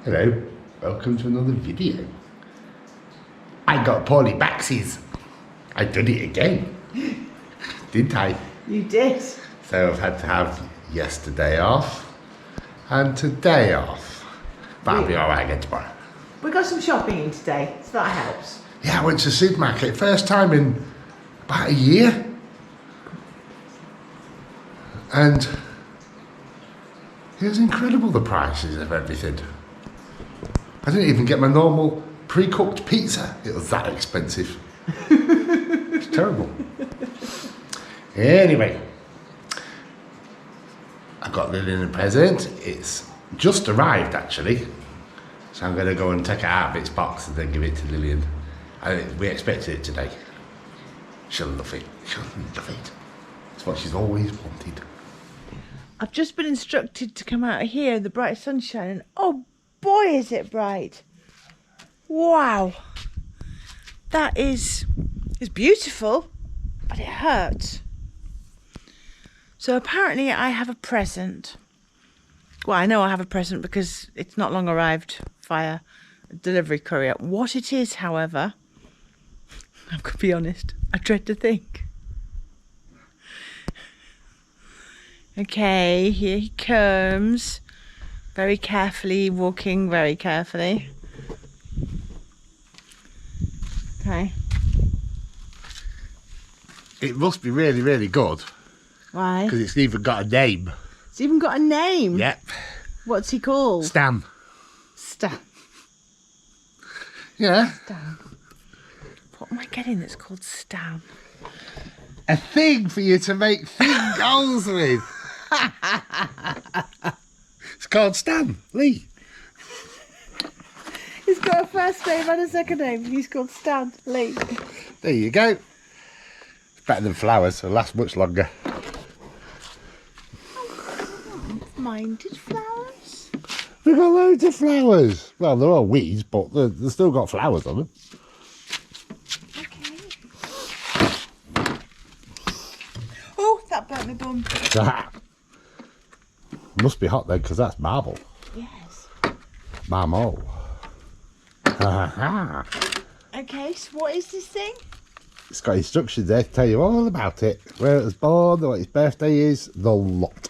Hello, welcome to another video. I got poorly backsies. I did it again, didn't I? You did. So I've had to have yesterday off and today off. But I'll be alright again tomorrow. We got some shopping in today, so that helps. Yeah, I went to the supermarket, first time in about a year. And it was incredible, the prices of everything. I didn't even get my normal pre-cooked pizza. It was that expensive. It's terrible. Anyway, I got Lillian a present. It's just arrived actually. So I'm going to go and take it out of its box and then give it to Lillian. We expected it today. She'll love it. She'll love it. It's what she's always wanted. I've just been instructed to come out here in the bright sunshine, and oh boy is it bright. Wow. That is, it's beautiful, but it hurts. So apparently I have a present. Well, I know I have a present because it's not long arrived via delivery courier. What it is, however, I'm going to be honest, I dread to think. Okay, here he comes. Very carefully, walking very carefully. Okay. It must be really, really good. Why? Because it's even got a name. It's even got a name. Yep. What's he called? Stan. Stan. Yeah. Stan. What am I getting that's called Stan? A thing for you to make thing goals with. It's called Stan Lee. He's got a first name and a second name. He's called Stan Lee. There you go. It's better than flowers, so it'll last much longer. Minded flowers? We've got loads of flowers. Well, they're all weeds, but they've still got flowers on them. Okay. Oh, that burnt my bum. Must be hot then, because that's marble. Yes. Marble. Okay, so what is this thing? It's got instructions there to tell you all about it. Where it was born, what its birthday is, the lot.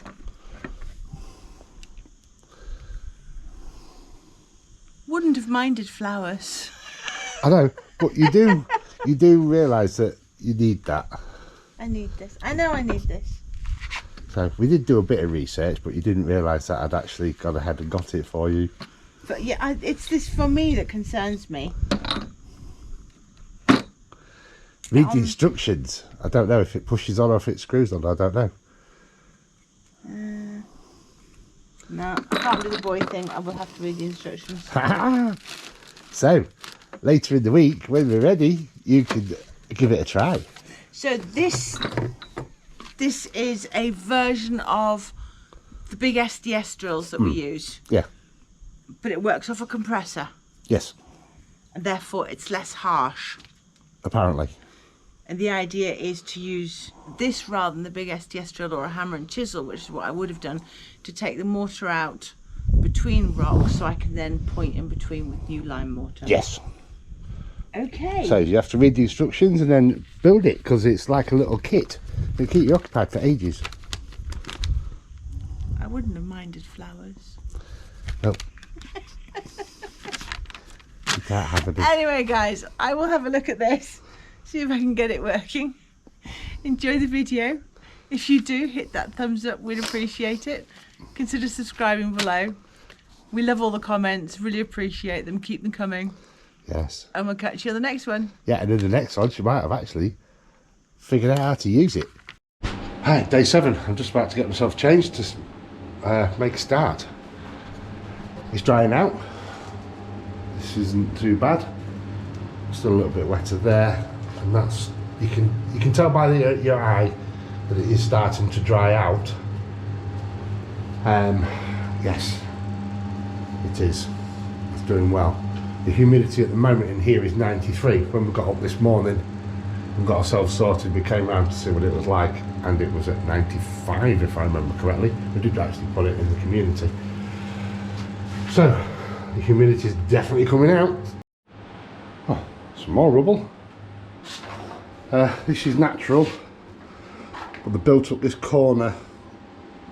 Wouldn't have minded flowers. I know, but you do realise that you need that. I need this. I know I need this. So we did do a bit of research, but you didn't realise that I'd actually gone ahead and got it for you. But yeah, it's this for me that concerns me. Read the instructions. I don't know if it pushes on or if it screws on. I don't know. No, I can't do the boy thing. I will have to read the instructions. So, later in the week, when we're ready, you can give it a try. So this is a version of the big SDS drills that we use. Yeah. But it works off a compressor. Yes. And therefore it's less harsh. Apparently. And the idea is to use this rather than the big SDS drill or a hammer and chisel, which is what I would have done, to take the mortar out between rocks so I can then point in between with new lime mortar. Yes. Okay. So you have to read the instructions and then build it, because it's like a little kit. It'll keep you occupied for ages. I wouldn't have minded flowers. Nope. You can't have it. Anyway, guys, I will have a look at this, see if I can get it working. Enjoy the video. If you do, hit that thumbs up, we'd appreciate it. Consider subscribing below. We love all the comments, really appreciate them, keep them coming. Yes. And we'll catch you on the next one. Yeah, and in the next one, she might have actually figured out how to use it. Hi, day 7. I'm just about to get myself changed to make a start. It's drying out. This isn't too bad. Still a little bit wetter there, and that's you can tell by your eye that it is starting to dry out. Yes, it is. It's doing well. The humidity at the moment in here is 93. When we got up this morning and got ourselves sorted, we came round to see what it was like, and it was at 95 if I remember correctly. We did actually put it in the community. So the humidity's definitely coming out. Oh, some more rubble. This is natural, but they built up this corner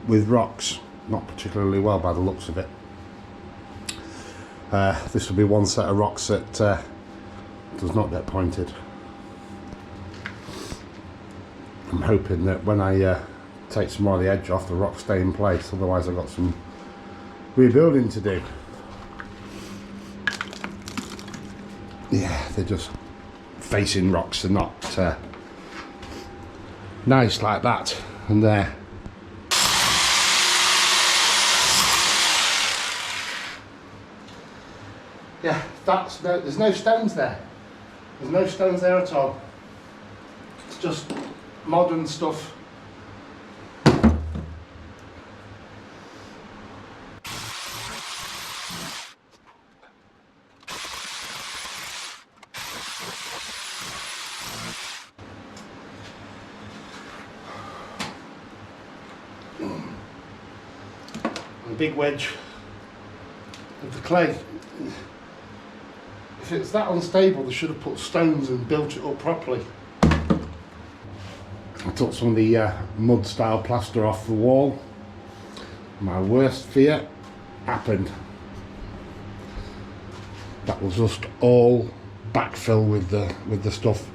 with rocks, not particularly well by the looks of it. This will be one set of rocks that does not get pointed. I'm hoping that when I take some more of the edge off, the rocks stay in place, otherwise I've got some rebuilding to do. Yeah, they're just facing rocks, they're not nice like that, and there. Yeah, there's no stones there. There's no stones there at all. It's just modern stuff. A big wedge of the clay. If it's that unstable, they should have put stones and built it up properly. I took some of the mud style plaster off the wall. My worst fear happened. That was just all backfill with the stuff.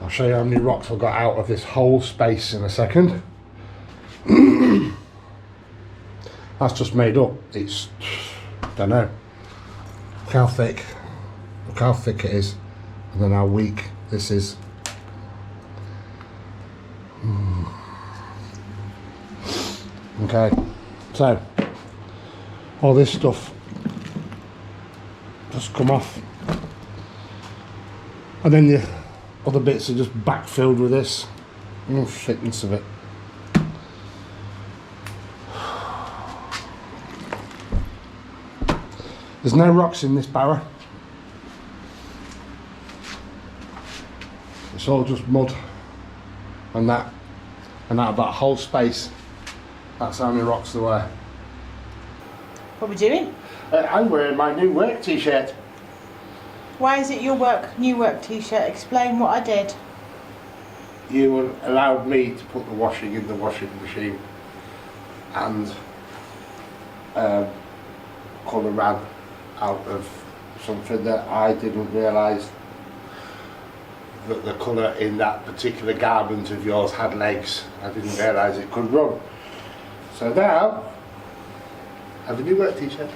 I'll show you how many rocks I got out of this whole space in a second. That's just made up. It's, I don't know. Look how thick. Look how thick it is, and then how weak this is. Okay, so all this stuff just come off, and then the other bits are just backfilled with this. Oh, thickness of it. There's no rocks in this barrow. It's all just mud, and out of that whole space, that's how many rocks there were. What are we doing? I'm wearing my new work t-shirt. Why is it your new work t-shirt? Explain what I did. You allowed me to put the washing in the washing machine, and colour ran out of something that I didn't realise that the colour in that particular garment of yours had legs. I didn't realise it could run. So now, I have a new work t-shirt.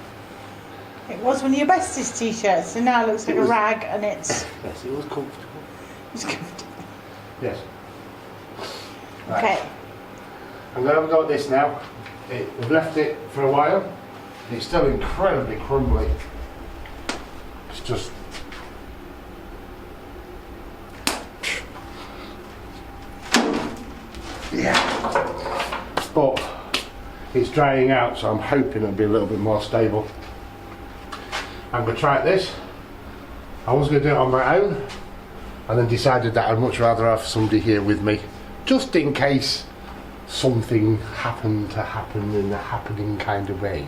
It was one of your bestest t-shirts, so now it looks like a rag, and it's... Yes, it was comfortable. It's comfortable. Yes. Right. Okay. I'm going to have a go at this now. We've left it for a while. It's still incredibly crumbly. It's just... yeah. But it's drying out, so I'm hoping it'll be a little bit more stable. I'm going to try this. I was going to do it on my own, and then decided that I'd much rather have somebody here with me, just in case something happened to happen in a happening kind of way.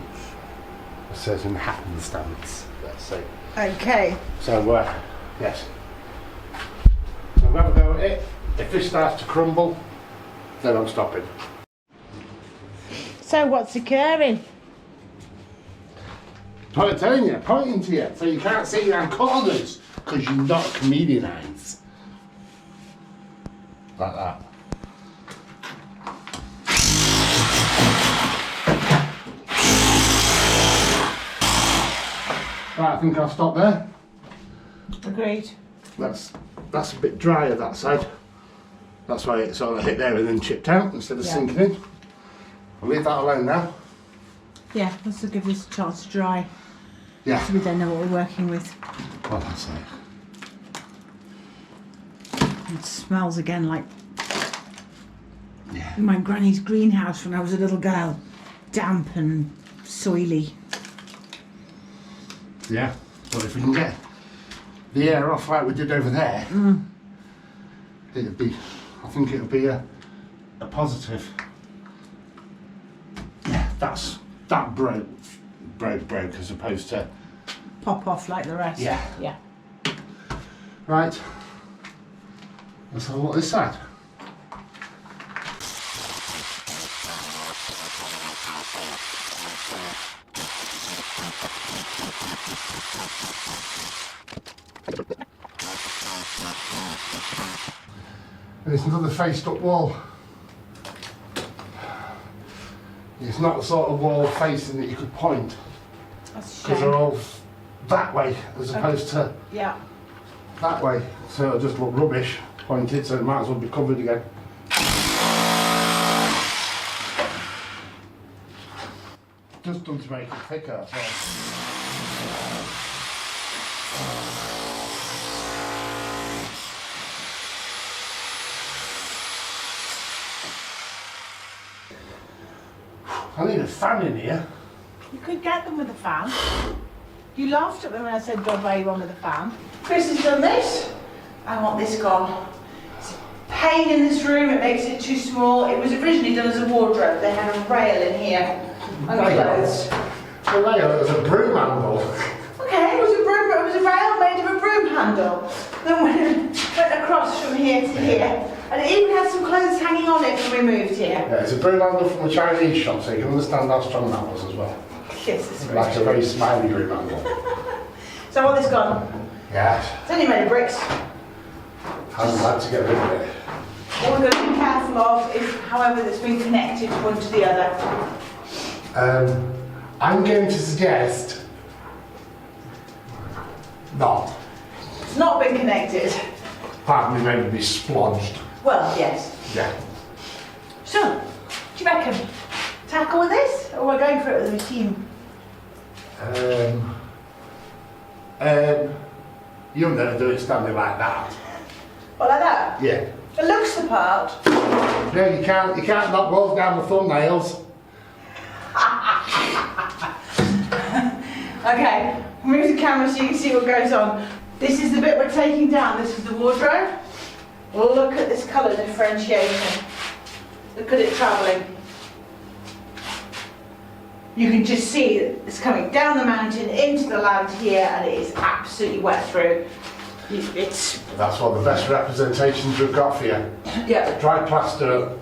A certain happenstance, let's say. Okay. So, yes. So I'm going to go at it. If this starts to crumble, then I'm stopping. So what's occurring? I'm telling you, pointing to you, so you can't see around corners, because you're not comedian eyes. Like that. Right, I think I'll stop there. Agreed. That's a bit drier that side. That's why it sort of hit there and then chipped out instead of sinking in. I'll leave that alone now. Yeah, let's give this a chance to dry. Yeah. So we don't know what we're working with. Well, that's it. It smells again like my granny's greenhouse when I was a little girl. Damp and soily. Yeah, but if we can get the air off like we did over there, it'd be, I think it'll be a positive. Yeah, that broke broke as opposed to... Pop off like the rest. Yeah. Yeah. Right. Let's have a look this side. And it's another faced up wall. It's not the sort of wall facing that you could point. That's a Because they're shame. all that way as opposed to Yeah. that way. So it'll just look rubbish pointed, so it might as well be covered again. Just done to make it thicker, that's all. I need a fan in here. You could get them with a fan. You laughed at me when I said don't buy one with a fan. Chris has done this. I want this gone. It's a pain in this room, it makes it too small. It was originally done as a wardrobe. They had a rail in here and clothes. The rail, it was a broom handle. Okay, it was a rail made of a broom handle. Then went across from here to here. And it even had some clothes hanging on it when we moved here. Yeah, it's a broom handle from a Chinese shop, so you can understand how strong that was as well. Yes, it's Like a very smiley broom handle. So I want this gone. Yeah, It's only made of bricks. I'm glad to get rid of it. What we're going to be careful of is, however, that's been connected one to the other. I'm going to suggest not. It's not been connected. Part of me maybe be splodged. Well, yes. Yeah. So, do you reckon? Tackle with this, or we're going for it with a team? You'll never do it standing like that. Well, like that? Yeah. It looks the part. No, you can't knock walls down with thumbnails. Okay, move the camera so you can see what goes on. This is the bit we're taking down. This is the wardrobe. We'll look at this colour differentiation. Look at it travelling. You can just see that it's coming down the mountain into the land here, and it is absolutely wet through. It's That's one of the best representations we've got for you. yeah. Dry plaster,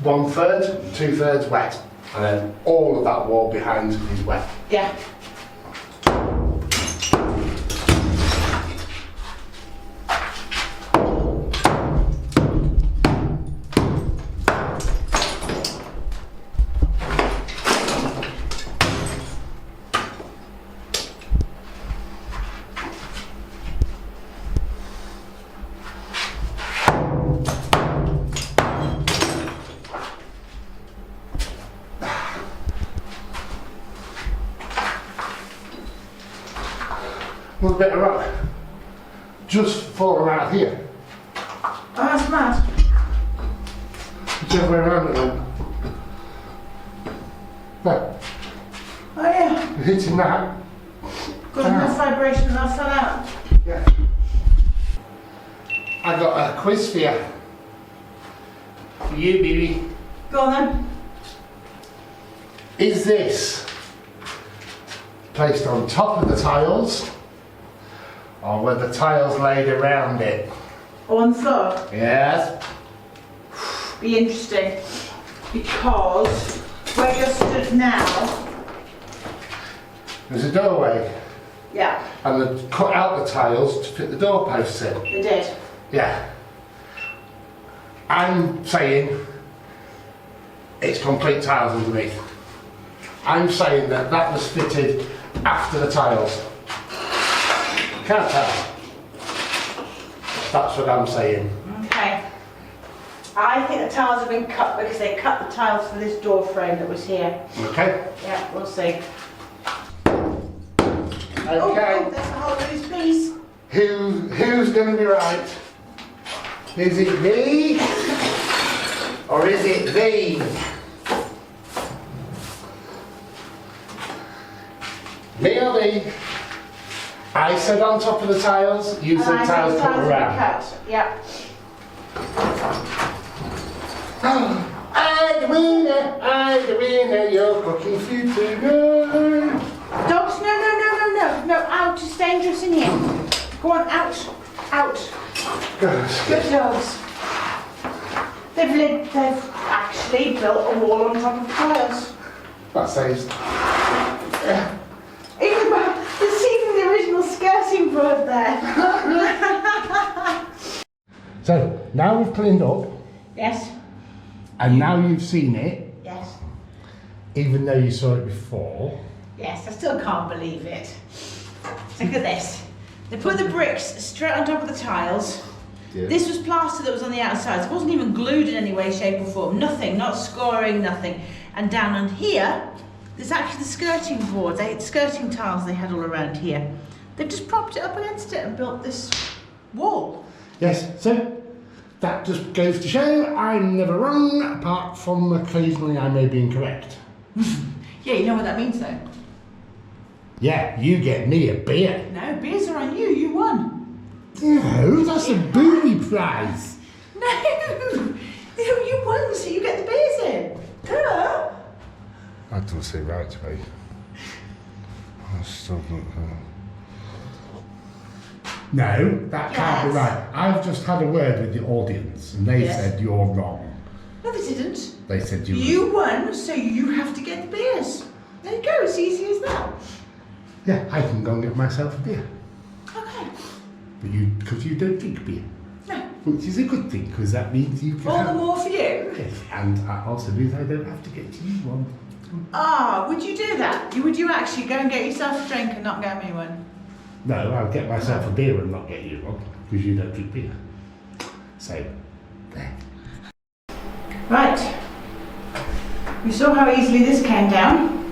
1/3, 2/3 wet, and then all of that wall behind is wet. Yeah. A little bit of rock just falling out here. Oh, that's mad. Whichever way around it then. There, Oh yeah. you're hitting that. Got enough vibration and I fell out. Yeah. I got a quiz for you. For you, baby. Go on then. Is this placed on top of the tiles, or were the tiles laid around it? On the floor. Yes. Be interesting. Because where you're stood now, There's a doorway, yeah, and they cut out the tiles to fit the doorposts in. they did. Yeah. I'm saying it's complete tiles underneath. I'm saying that that was fitted after the tiles. Can't tell. That's what I'm saying. Okay. I think the tiles have been cut because they cut the tiles for this door frame that was here. Okay? Yeah, we'll see. Okay. Oh, there's a whole loose piece. Who's going to be right? Is it me? Or is it thee? Me or thee? I said on top of the tiles, you said And I tiles think cut tiles have been around. cut. Yeah. And winner, I'm the winner, you're cooking food tonight. Dogs, no, out, it's dangerous in here. Go on, out. Good dogs. They've actually built a wall on top of the tiles. That saves. There's even the original skirting board there. So, now we've cleaned up, Yes. and now you've seen it, Yes. even though you saw it before. Yes, I still can't believe it. Look at this. They put the bricks straight on top of the tiles. Yeah. This was plaster that was on the outside. It wasn't even glued in any way, shape or form. Nothing, not scoring, nothing. And down on here, there's actually the skirting board. Skirting tiles they had all around here. They've just propped it up against it and built this wall. Yes, so that just goes to show I'm never wrong, apart from occasionally I may be incorrect. Yeah, you know what that means though? Yeah, you get me a beer. No, beers are on you. You won. No, that's a booby prize. No, you won, so you get the beers in. Duh. That doesn't seem right to me. I still don't know. No, that can't be Yes. right. I've just had a word with the audience and they Yes. said you're wrong. No, they didn't. They said you You won, so you have to get the beers. There you go, it's easy as that. Yeah, I can go and get myself a beer. Okay. But because you don't drink beer. No. Which is a good thing, because that means you can All the have... more for you. Yes, and that also means I don't have to get you one. Ah, would you do that? Would you actually go and get yourself a drink and not get me one? No, I'll get myself a beer and not get you one, because you don't drink beer. So, there. Right. You saw how easily this came down.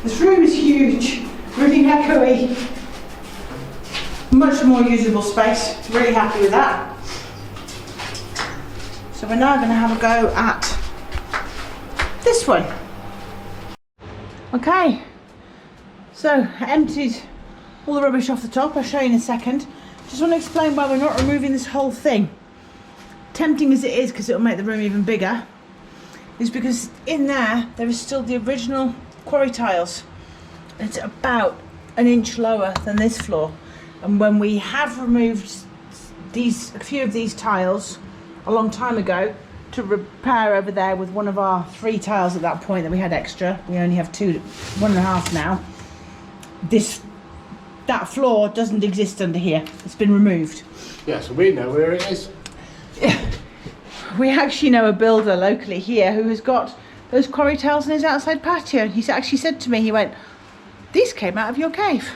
This room is huge, really echoey. Much more usable space. Really happy with that. So we're now going to have a go at this one. Okay. So I emptied all the rubbish off the top. I'll show you in a second. Just want to explain why we're not removing this whole thing. Tempting as it is, because it'll make the room even bigger, is because in there is still the original quarry tiles. It's about an inch lower than this floor, and when we have removed a few of these tiles a long time ago to repair over there with one of our 3 tiles at that point that we had extra, we only have 1.5 now. That floor doesn't exist under here. It's been removed. Yeah, so we know where it is. We actually know a builder locally here who has got those quarry tiles in his outside patio. He's actually said to me, he went, "These came out of your cave."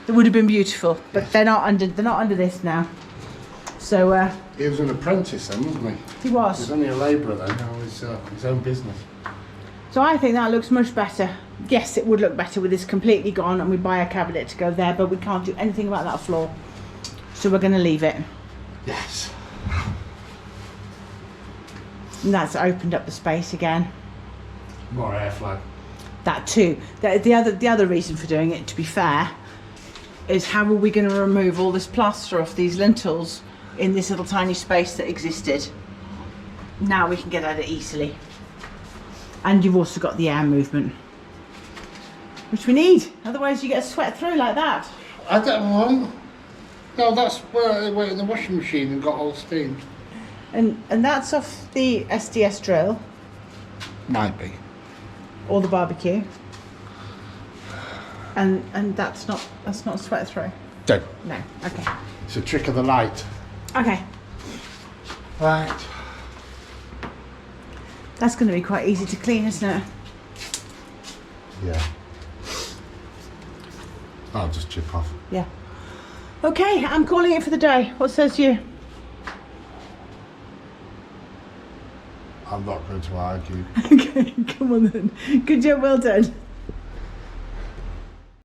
They would have been beautiful, but they're not under this now. So He was an apprentice then, wasn't he? he He was was. only a labourer then, now he's his own business. So I think that looks much better. Yes, it would look better with this completely gone and we buy a cabinet to go there, but we can't do anything about that floor. So we're going to leave it. Yes. And that's opened up the space again. More airflow. That too. The other reason for doing it, to be fair, is how are we going to remove all this plaster off these lintels in this little tiny space that existed? Now we can get at it easily. And you've also got the air movement, which we need. Otherwise you get sweat through like that. I don't want. No, that's where they went in the washing machine and got all steam. And that's off the SDS drill Might be. or the barbecue. And that's not sweat through. Don't. No. Okay. It's a trick of the light. Okay. Right. That's going to be quite easy to clean, isn't it? Yeah. I'll just chip off. Yeah. Okay, I'm calling it for the day. What says you? I'm not going to argue. Okay, come on then. Good job, well done.